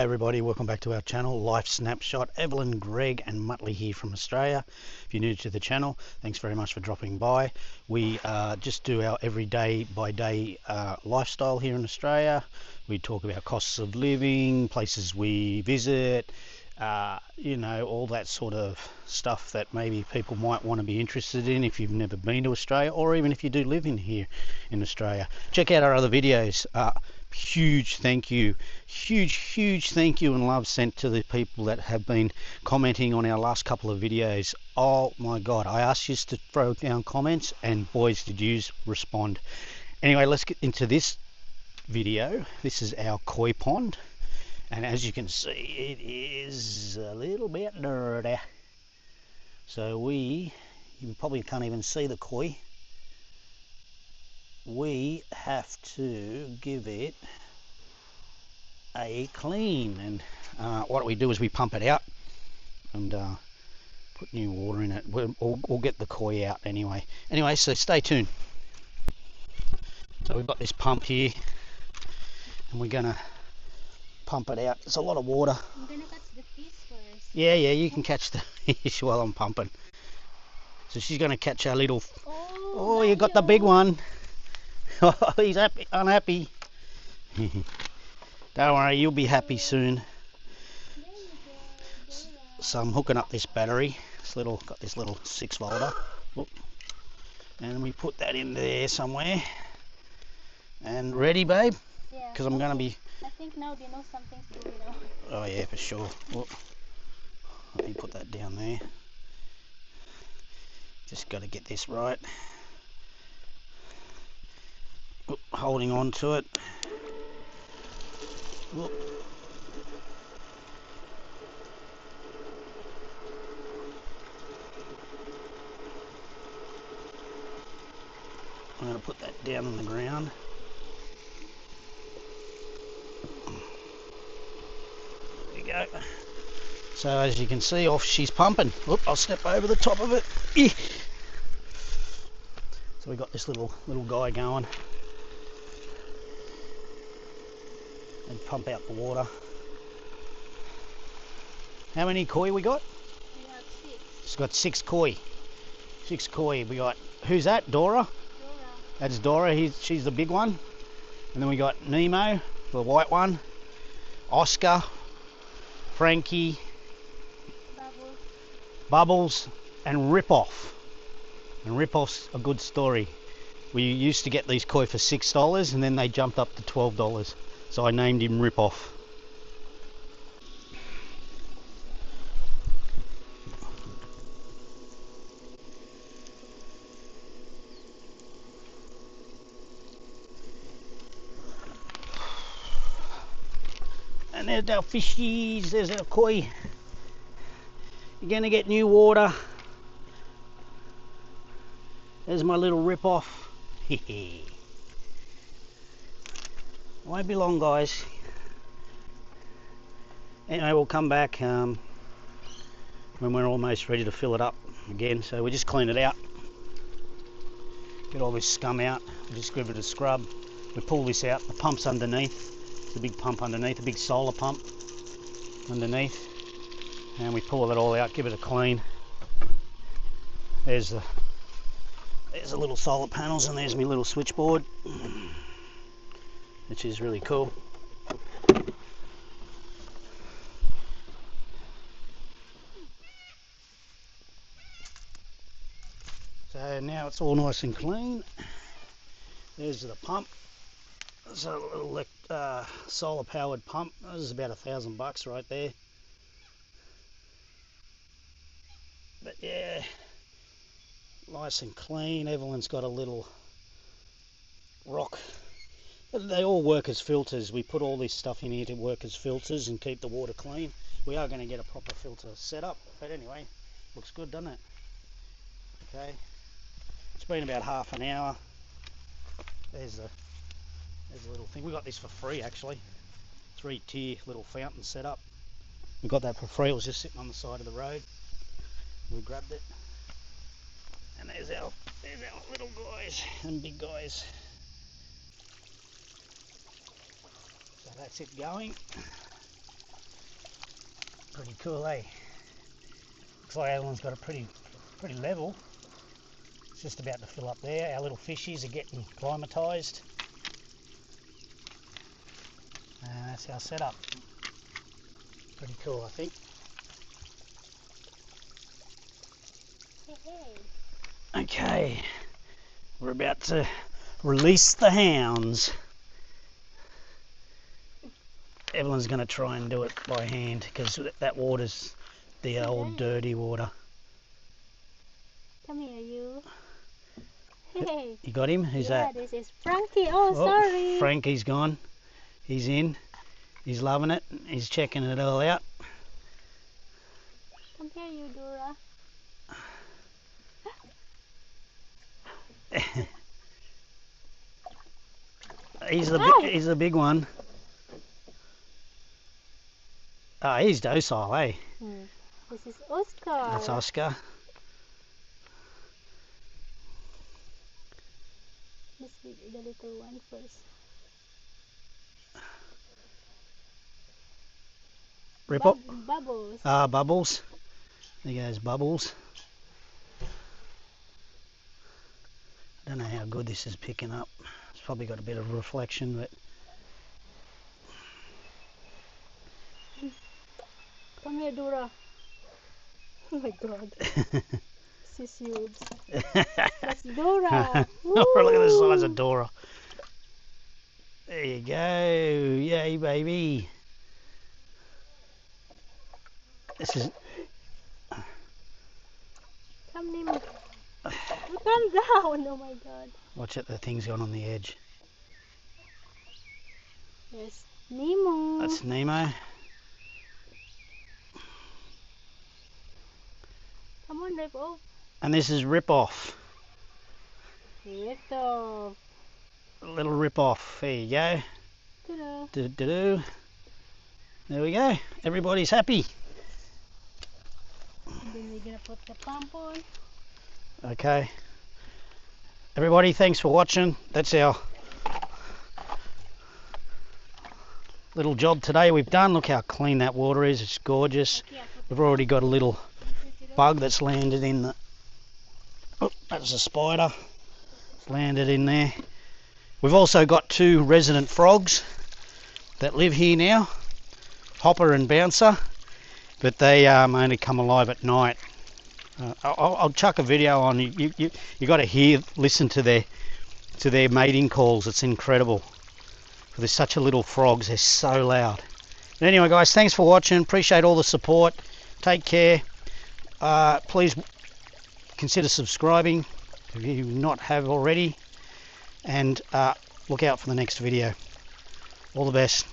everybody, welcome back to our channel, Life Snapshot. Evelyn, Greg and Muttley here from Australia. If you're new to the channel, thanks very much for dropping by. We just do our everyday by day lifestyle here in Australia. We talk about costs of living, places we visit, you know, all that sort of stuff that maybe people might want to be interested in if you've never been to Australia, or even if you do live in here in Australia. Check out our other videos. Huge thank you, huge thank you and love sent to the people that have been commenting on our last couple of videos. Oh my god, I asked you to throw down comments and boys did you respond. Anyway, let's get into this video. This is our koi pond, and as you can see it is a little bit dirty, so you probably can't even see the koi. We have to give it a clean, and what we do is we pump it out and put new water in it. We'll get the koi out anyway. So stay tuned. So we've got this pump here and we're gonna pump it out. It's a lot of water. I'm gonna catch the fish first. Yeah, you can catch the fish while I'm pumping. So she's gonna catch our little... Oh, you got the big one. Oh, he's unhappy. Don't worry, you'll be happy soon. So I'm hooking up this battery. Got this little 6-volter, and we put that in there somewhere. And ready, babe? Yeah. Because I'm gonna be... I think now they know something's going on. Oh yeah, for sure. Whoop. Let me put that down there. Just got to get this right. Holding on to it. Whoop. I'm going to put that down on the ground. There you go. So as you can see, off she's pumping. Whoop, I'll step over the top of it. So we got this little guy going. And pump out the water. How many koi we got? We have 6. It's got 6 koi. 6 koi. We got, who's that? Dora? Dora. That's Dora. She's the big one. And then we got Nemo, the white one. Oscar, Frankie, Bubbles, and Rip-Off. And Rip-Off's a good story. We used to get these koi for $6 and then they jumped up to $12. So I named him Rip-Off. And there's our fishies, there's our koi. You're gonna get new water. There's my little Rip-Off. Won't be long, guys. Anyway, we'll come back when we're almost ready to fill it up again. So we just clean it out, get all this scum out, we just give it a scrub. We pull this out, the pump's underneath, it's a big pump underneath, a big solar pump underneath, and we pull it all out, give it a clean. There's the little solar panels, and there's my little switchboard, which is really cool. So now it's all nice and clean. There's the pump. It's a little solar powered pump. This is about $1,000 right there. But yeah, nice and clean. Evelyn's got a little rock. They all work as filters. We put all this stuff in here to work as filters and keep the water clean. We are going to get a proper filter set up, but anyway, looks good, doesn't it? Okay, it's been about half an hour. There's the little thing. We got this for free actually. 3-tier little fountain set up. We got that for free. It was just sitting on the side of the road. We grabbed it, and there's our little guys and big guys. So that's it going. Pretty cool, eh? Looks like Evelyn's got a pretty level. It's just about to fill up there. Our little fishies are getting acclimatised. And that's our setup. Pretty cool, I think. Hey. Okay, we're about to release the hounds. Evelyn's going to try and do it by hand because that water's the old dirty water. Come here, you. Hey. You got him? Who's that? This is Frankie. Oh, sorry. Frankie's gone. He's in. He's loving it. He's checking it all out. Come here, you, Dora. He's the big one. Oh, he's docile, eh? This is Oscar. That's Oscar. Let's feed the little one first. Rip-up? Bubbles. Bubbles. There goes Bubbles. I don't know how good this is picking up. It's probably got a bit of reflection, but... Come here, Dora. Oh my god. This is huge. That's Dora. Look at the size of Dora. There you go. Yay, baby. This is... Come, Nemo. Calm down. Oh my god. Watch it, the thing's gone on the edge. Yes, Nemo. That's Nemo. Come on, Rip off. And this is Rip Off. Rip off. A little Rip Off. There you go. Ta-da. Do-do-do. There we go. Everybody's happy. Then we're gonna put the pump on. Okay. Everybody, thanks for watching. That's our little job today we've done. Look how clean that water is. It's gorgeous. We've already got a little bug that's landed in the... Oh, that's a spider. It's landed in there. We've also got 2 resident frogs that live here now. Hopper and Bouncer. But they only come alive at night. I'll chuck a video on. You got to listen to their mating calls. It's incredible. They're such a little frogs. They're so loud. But anyway, guys, thanks for watching. Appreciate all the support. Take care. Please consider subscribing if you not have already. And look out for the next video. All the best.